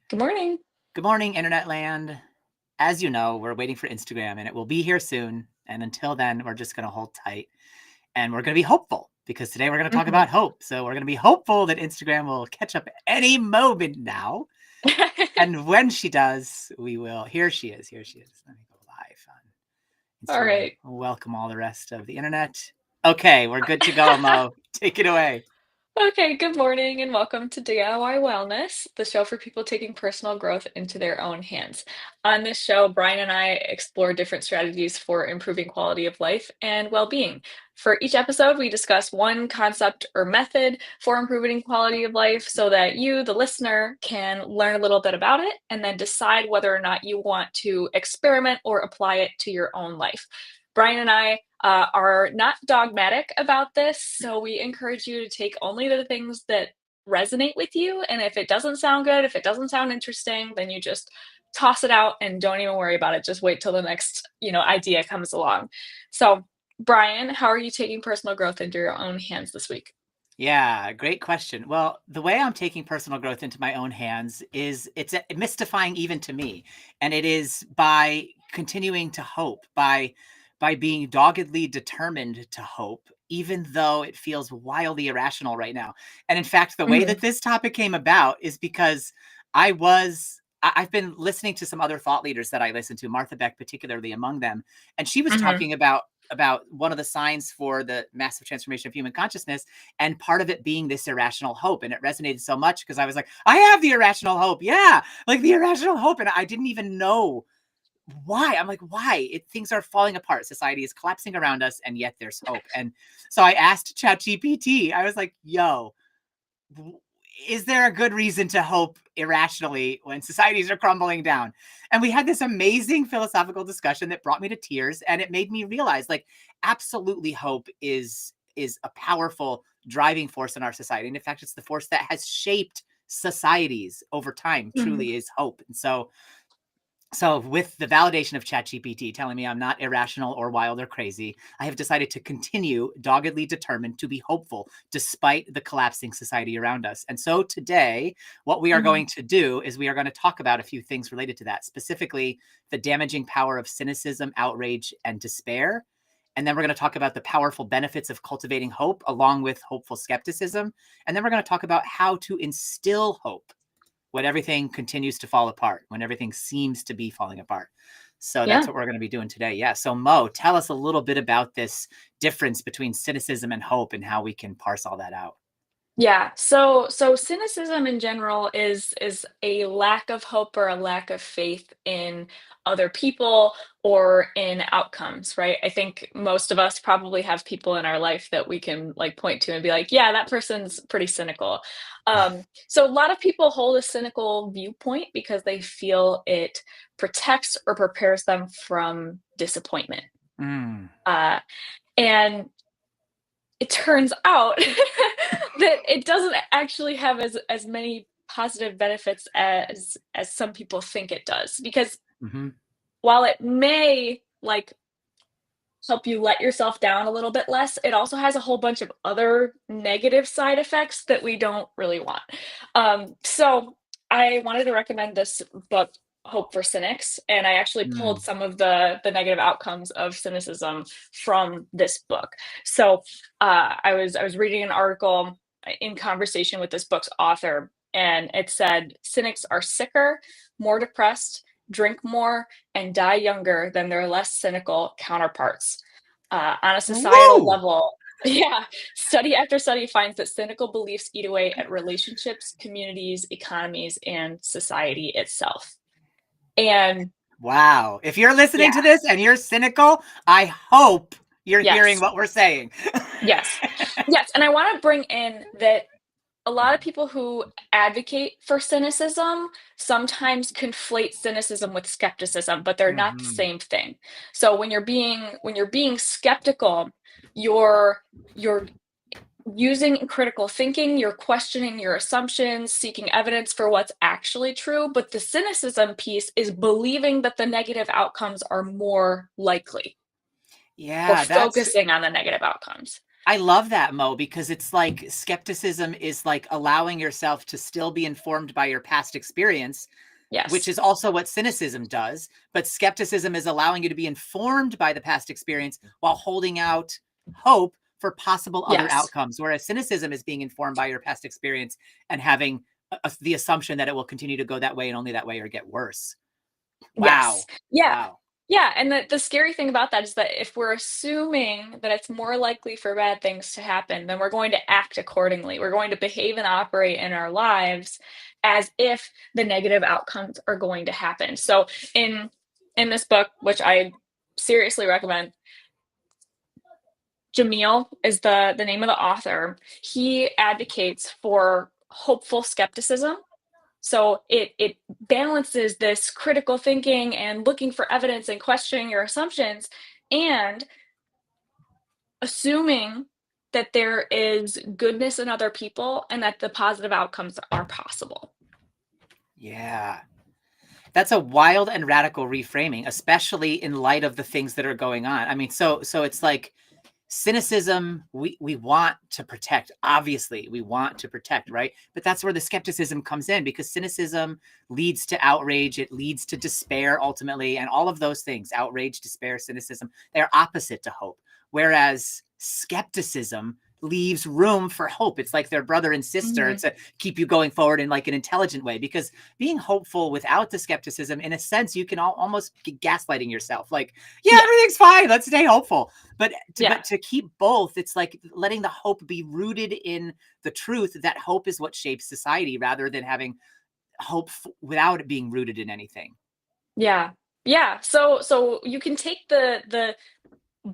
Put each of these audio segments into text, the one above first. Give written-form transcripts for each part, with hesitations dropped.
Good morning. Good morning, Internet land. As you know, we're waiting for Instagram and it will be here soon. And until then, we're just going to hold tight and we're going to be hopeful because today we're going to talk Mhm. about hope. So we're going to be hopeful that Instagram will catch up any moment now. And when she does, we will. Here she is. Here she is. Let me go live on All Instagram. right. Welcome all the rest of the internet. Okay, we're good to go, Mo. Take it away. Okay, good morning and welcome to DIY Wellness, the show for people taking personal growth into their own hands. On this show, Brian and I explore different strategies for improving quality of life and well-being. For each episode, we discuss one concept or method for improving quality of life so that you, the listener, can learn a little bit about it and then decide whether or not you want to experiment or apply it to your own life. Brian and I are not dogmatic about this, so we encourage you to take only the things that resonate with you. And if it doesn't sound good, if it doesn't sound interesting, then you just toss it out and don't even worry about it. Just wait till the next, idea comes along. So, Brian, how are you taking personal growth into your own hands this week? Yeah, great question. Well, the way I'm taking personal growth into my own hands is it's mystifying even to me, and it is by continuing to hope, by being doggedly determined to hope, even though it feels wildly irrational right now. And in fact, the way Mhm, that this topic came about is because I've been listening to some other thought leaders that I listen to, Martha Beck particularly among them, and she was mhm. talking about one of the signs for the massive transformation of human consciousness, and part of it being this irrational hope. And it resonated so much because I was like, I have the irrational hope. Yeah, like the irrational hope. And I didn't even know why. I'm like, why? Things are falling apart. Society is collapsing around us, and yet there's hope. And so I asked ChatGPT, I was like, yo, is there a good reason to hope irrationally when societies are crumbling down? And we had this amazing philosophical discussion that brought me to tears, and it made me realize, like, absolutely hope is a powerful driving force in our society. And in fact, it's the force that has shaped societies over time, Mhm. truly is hope. And so with the validation of ChatGPT telling me I'm not irrational or wild or crazy, I have decided to continue doggedly determined to be hopeful despite the collapsing society around us. And so today, what we are Mhm. going to do is we are going to talk about a few things related to that, specifically the damaging power of cynicism, outrage, and despair. And then we're going to talk about the powerful benefits of cultivating hope along with hopeful skepticism. And then we're going to talk about how to instill hope when everything continues to fall apart, when everything seems to be falling apart. So that's Yeah. what we're going to be doing today. Yeah. So Mo, tell us a little bit about this difference between cynicism and hope and how we can parse all that out. Yeah. So cynicism in general is a lack of hope or a lack of faith in other people or in outcomes, right? I think most of us probably have people in our life that we can like point to and be like, yeah, that person's pretty cynical. So a lot of people hold a cynical viewpoint because they feel it protects or prepares them from disappointment. Mm. Uh, and it turns out that it doesn't actually have as many positive benefits as some people think it does, because Hmm. while it may like help you let yourself down a little bit less, it also has a whole bunch of other negative side effects that we don't really want. So I wanted to recommend this book, Hope for Cynics, and I actually pulled Mm. some of the negative outcomes of cynicism from this book. So I was reading an article in conversation with this book's author, and it said cynics are sicker, more depressed, drink more, and die younger than their less cynical counterparts. On a societal Woo! level, yeah, study after study finds that cynical beliefs eat away at relationships, communities, economies, and society itself. And Wow. If you're listening yeah, to this and you're cynical, I hope you're hearing yes, what we're saying. yes, yes. And I want to bring in that a lot of people who advocate for cynicism sometimes conflate cynicism with skepticism, but they're not the Hmm. same thing. So when you're being skeptical, you're using critical thinking, you're questioning your assumptions, seeking evidence for what's actually true, but the cynicism piece is believing that the negative outcomes are more likely or Yeah, that's focusing on the negative outcomes. I love that, Mo, because it's like skepticism is like allowing yourself to still be informed by your past experience, which Yes. is also what cynicism does. But skepticism is allowing you to be informed by the past experience while holding out hope for possible other Yes. outcomes. Whereas cynicism is being informed by your past experience and having the assumption that it will continue to go that way and only that way or get worse. Yes. Wow. Yeah. Wow. Yeah, and the scary thing about that is that if we're assuming that it's more likely for bad things to happen, then we're going to act accordingly. We're going to behave and operate in our lives as if the negative outcomes are going to happen. So in this book, which I seriously recommend, Jamil is the name of the author. He advocates for hopeful skepticism. So it balances this critical thinking and looking for evidence and questioning your assumptions and assuming that there is goodness in other people and that the positive outcomes are possible. Yeah. That's a wild and radical reframing, especially in light of the things that are going on. I mean, so it's like cynicism we want to protect. Obviously, we want to protect, right? But that's where the skepticism comes in, because cynicism leads to outrage, it leads to despair ultimately, and all of those things, outrage, despair, cynicism, they're opposite to hope. Whereas skepticism leaves room for hope. It's like their brother and sister Mhm. to keep you going forward in like an intelligent way, because being hopeful without the skepticism, in a sense, you can almost be gaslighting yourself, like, yeah, Yeah. everything's fine, let's stay hopeful. But Yeah. to keep both, it's like letting the hope be rooted in the truth that hope is what shapes society, rather than having hope without it being rooted in anything. Yeah. Yeah. So you can take the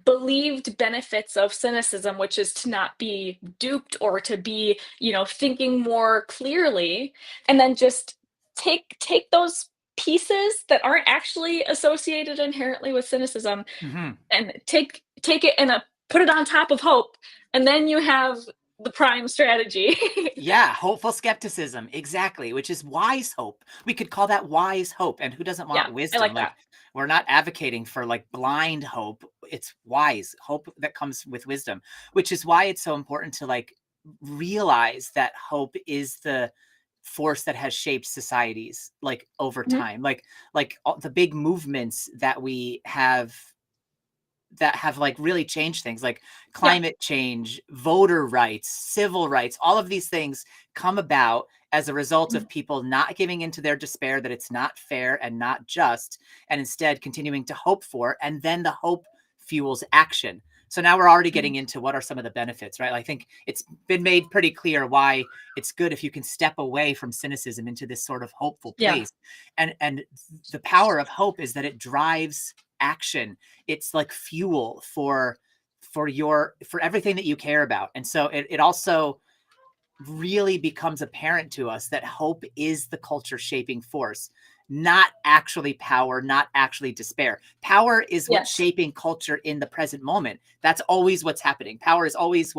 believed benefits of cynicism, which is to not be duped or to be, thinking more clearly, and then just take those pieces that aren't actually associated inherently with cynicism Mm-hmm. and take it and put it on top of hope, and then you have the prime strategy. Yeah, hopeful skepticism, exactly, which is wise hope. We could call that wise hope. And who doesn't Yeah, want I wisdom? like Like, that. we're not advocating for like blind hope. It's wise hope that comes with wisdom, which is why it's so important to like realize that hope is the force that has shaped societies like over Mhm. time. Like all the big movements that have like really changed things, like Yeah. climate change, voter rights, civil rights, all of these things come about as a result Mhm. of people not giving into their despair that it's not fair and not just, and instead continuing to hope for, and then the hope fuels action. So now we're already Mhm. getting into what are some of the benefits, right? I think it's been made pretty clear why it's good if you can step away from cynicism into this sort of hopeful Yeah. place. And the power of hope is that it drives action. It's like fuel for everything that you care about. And so it also really becomes apparent to us that hope is the culture shaping force, not actually power, not actually despair. Power is what's Yes. shaping culture in the present moment. That's always what's happening. Power is always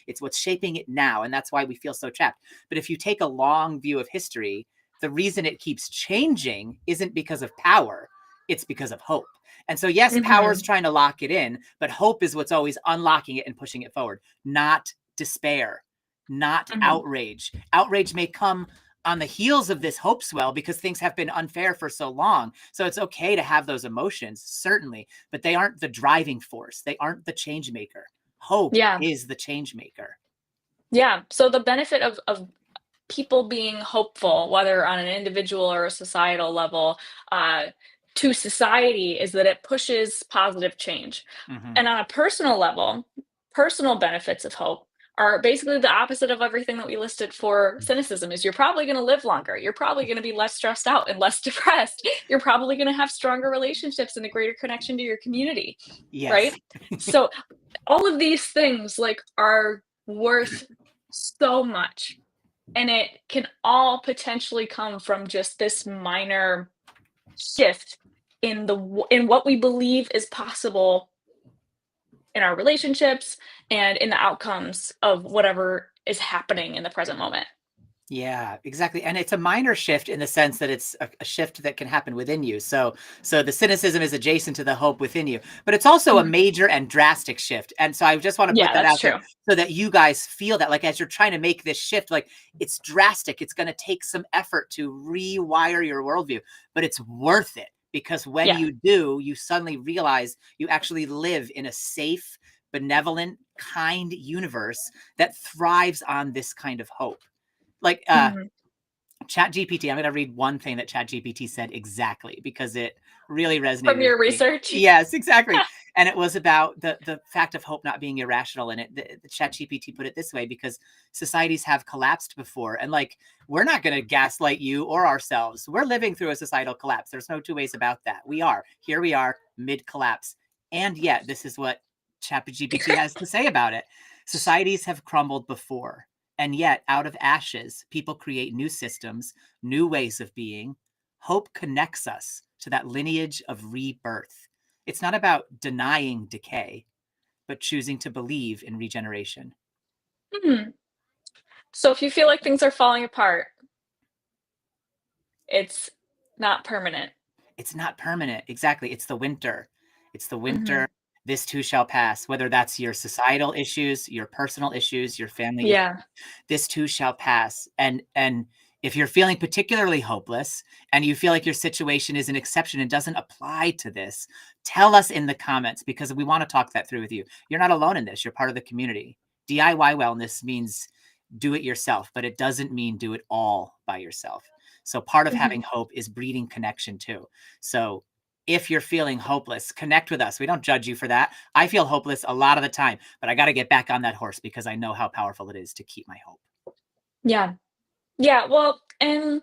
it's what's shaping it now. And that's why we feel so trapped. But if you take a long view of history, the reason it keeps changing isn't because of power, it's because of hope. And so, yes, power is Mhm. trying to lock it in, but hope is what's always unlocking it and pushing it forward, not despair, not Mhm. outrage. Outrage may come on the heels of this hope swell because things have been unfair for so long. So it's okay to have those emotions, certainly, but they aren't the driving force. They aren't the change maker. Hope Yeah. is the change maker. Yeah. So the benefit of people being hopeful, whether on an individual or a societal level, uh, to society is that it pushes positive change. Mm-hmm. And on a personal level, personal benefits of hope are basically the opposite of everything that we listed for cynicism. Is you're probably going to live longer, you're probably going to be less stressed out and less depressed, you're probably going to have stronger relationships and a greater connection to your community, Yes. right? So all of these things like are worth so much, and it can all potentially come from just this minor shift in what we believe is possible in our relationships and in the outcomes of whatever is happening in the present moment. Yeah, exactly. And it's a minor shift in the sense that it's a shift that can happen within you. So the cynicism is adjacent to the hope within you, but it's also a Mhm. major and drastic shift. And so I just want to put Yeah, that that's out there true. so that you guys feel that, like, as you're trying to make this shift, like, it's drastic. It's going to take some effort to rewire your worldview, but it's worth it, because when Yeah. you do, you suddenly realize you actually live in a safe, benevolent, kind universe that thrives on this kind of hope. Like, Mhm. Chat GPT, I'm going to read one thing that Chat GPT said exactly, because it really From resonated with your me. research? Yes, exactly. And it was about the fact of hope not being irrational. And the Chat GPT put it this way: because societies have collapsed before. And, like, we're not going to gaslight you or ourselves. We're living through a societal collapse. There's no two ways about that. We are. Here we are, mid collapse. And yet, this is what Chat GPT has to say about it. Societies have crumbled before. And yet, out of ashes, people create new systems, new ways of being. Hope connects us to that lineage of rebirth. It's not about denying decay, but choosing to believe in regeneration. Mhm. So if you feel like things are falling apart, it's not permanent. It's not permanent. Exactly. It's the winter. It's the winter. Mhm. This too shall pass, whether that's your societal issues, your personal issues, your family issues. Yeah. This too shall pass. And if you're feeling particularly hopeless and you feel like your situation is an exception and doesn't apply to this, tell us in the comments, because we want to talk that through with you. You're not alone in this. You're part of the community. DIY wellness means do it yourself, but it doesn't mean do it all by yourself. So part of Mhm. having hope is breeding connection too. So if you're feeling hopeless, connect with us. We don't judge you for that. I feel hopeless a lot of the time, but I got to get back on that horse because I know how powerful it is to keep my hope. Yeah. Yeah, well, and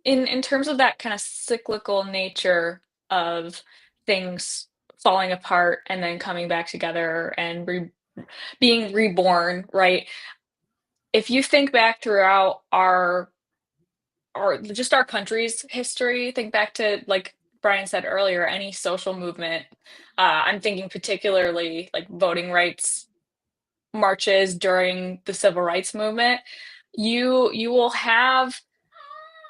in terms of that kinda cyclical nature of things falling apart and then coming back together and being reborn, right? If you think back throughout our just our country's history, think back to, like Brian said earlier, any social movement. I'm thinking particularly, like, voting rights marches during the civil rights movement. You will have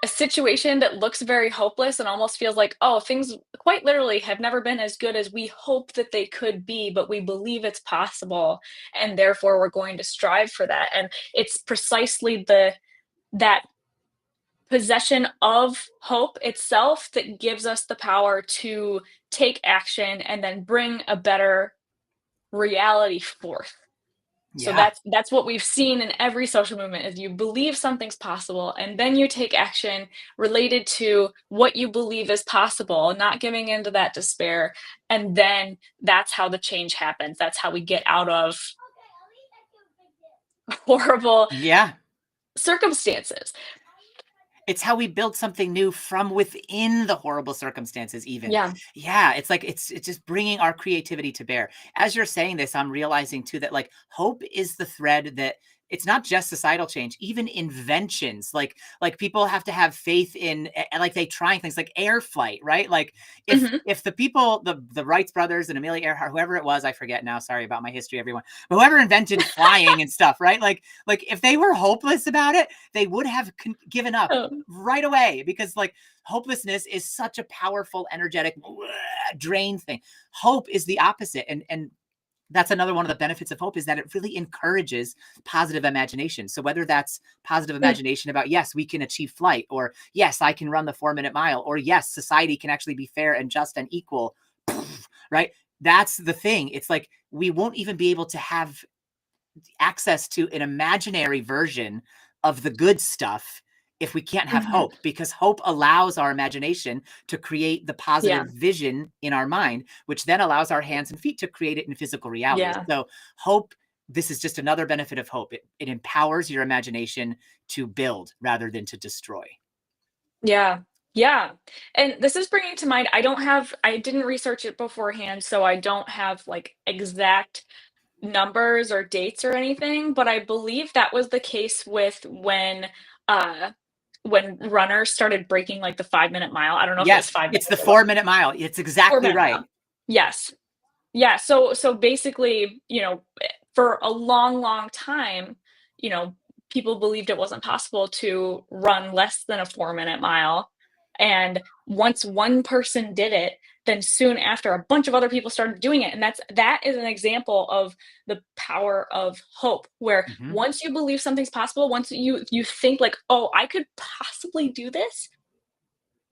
a situation that looks very hopeless and almost feels like, oh, things quite literally have never been as good as we hope that they could be, but we believe it's possible, and therefore we're going to strive for that. And it's precisely the that possession of hope itself that gives us the power to take action and then bring a better reality forth. So Yeah. that's what we've seen in every social movement is you believe something's possible and then you take action related to what you believe is possible, not giving into that despair. And then that's how the change happens. That's how we get out of horrible Yeah. circumstances. It's how we build something new from within the horrible circumstances even. Yeah. Yeah, it's like it's just bringing our creativity to bear. As you're saying this, I'm realizing too that, like, hope is the thread that it's not just societal change, even inventions. Like people have to have faith in, like, they trying things like air flight, right? Like, Mhm. if the people, the Wrights brothers and Amelia Earhart, whoever it was, I forget now, sorry about my history, everyone, but whoever invented flying and stuff, right? Like if they were hopeless about it, they would have given up Um, right away, because, like, hopelessness is such a powerful, energetic drain thing. Hope is the opposite. And that's another one of the benefits of hope, is that it really encourages positive imagination. So whether that's positive mm, imagination about, yes, we can achieve flight, or yes, I can run the 4 minute mile, or yes, society can actually be fair and just and equal, right? That's the thing. It's like we won't even be able to have access to an imaginary version of the good stuff if we can't have mhm. hope, because hope allows our imagination to create the Yeah. positive vision in our mind, which then allows our hands and feet to create it in physical reality. Yeah. So hope, this is just another benefit of hope. It empowers your imagination to build rather than to destroy. Yeah. Yeah. And this is bringing to mind, I didn't research it beforehand, so I don't have like exact numbers or dates or anything, but I believe that was the case with uh when runners started breaking like the 5 minute mile. I don't know if it was Yes, 5 minutes it's the or what. 4 minute mile. It's exactly 4 minute right. mile. Yes. Yeah, so basically, for a long, long time, you know, people believed it wasn't possible to run less than a 4-minute mile. And once one person did it, then soon after a bunch of other people started doing it. And that is an example of the power of hope, where Mhm. once you believe something's possible, once you think like, oh, I could possibly do this,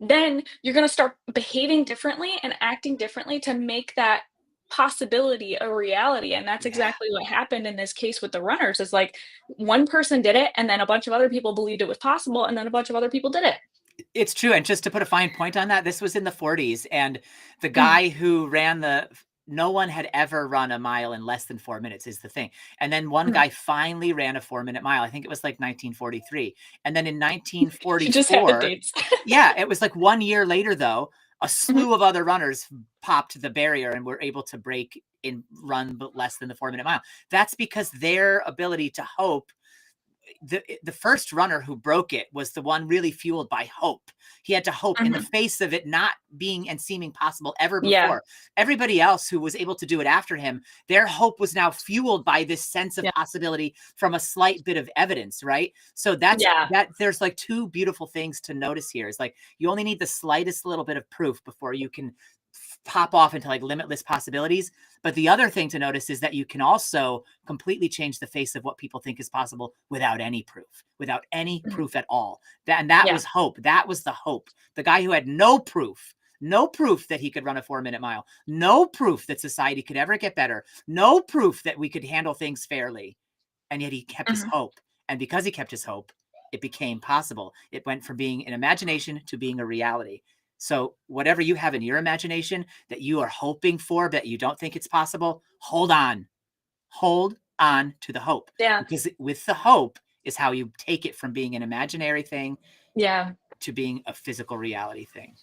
then you're going to start behaving differently and acting differently to make that possibility a reality. And that's Yeah. exactly what happened in this case with the runners. Is like one person did it, and then a bunch of other people believed it was possible, and then a bunch of other people did it. It's true, and just to put a fine point on that, this was in the 40s, and the Mm, guy who ran the no one had ever run a mile in less than 4 minutes is the thing, and then one mm. guy finally ran a 4-minute mile, I think it was, like, 1943, and then in You just had the 1944 dates. yeah, it was, like, 1 year later, though, a Mhm. slew of other runners popped the barrier and were able to break and run but less than the 4-minute mile. That's because their ability to hope the first runner who broke it was the one really fueled by hope. He had to hope in the Mhm. face of it not being and seeming possible ever Yeah, before. Everybody else who was able to do it after him, their hope was now fueled by this sense of yeah, possibility from a slight bit of evidence, right? So yeah. that there's like two beautiful things to notice here. Is like you only need the slightest little bit of proof before you can pop off into like limitless possibilities. But the other thing to notice is that you can also completely change the face of what people think is possible without any proof, without any Mhm. proof at all. And that Yeah. was hope. That was the hope. The guy who had no proof that he could run a 4-minute mile, no proof that society could ever get better, no proof that we could handle things fairly. And yet he kept his Mhm. hope. And because he kept his hope, it became possible. It went from being an imagination to being a reality. So, whatever you have in your imagination that you are hoping for, but you don't think it's possible, hold on. Hold on to the hope. Yeah, Because with the hope is how you take it from being an imaginary thing yeah, to being a physical reality thing.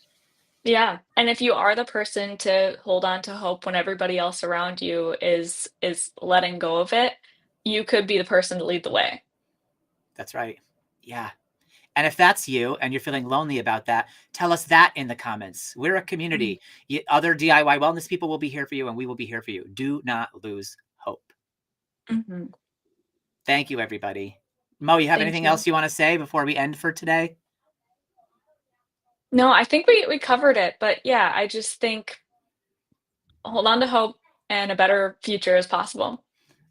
yeah. And if you are the person to hold on to hope when everybody else around you is letting go of it, you could be the person to lead the way. That's right. Yeah. And if that's you and you're feeling lonely about that, tell us that in the comments. We're a Mhm. community. Other DIY wellness people will be here for you, and we will be here for you. Do not lose hope. Mhm. Thank you, everybody. Mo, you have Thank anything you. else you want to say before we end for today? No, I think we covered it, but yeah, I just think hold on to hope and a better future is possible.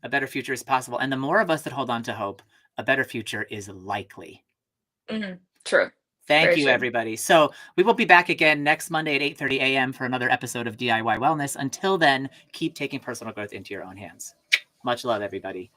A better future is possible. And the more of us that hold on to hope, a better future is likely. Mhm. True. Thank Very you, true. everybody. So we will be back again next Monday at 8:30 a.m. for another episode of DIY Wellness. Until then, keep taking personal growth into your own hands. Much love, everybody.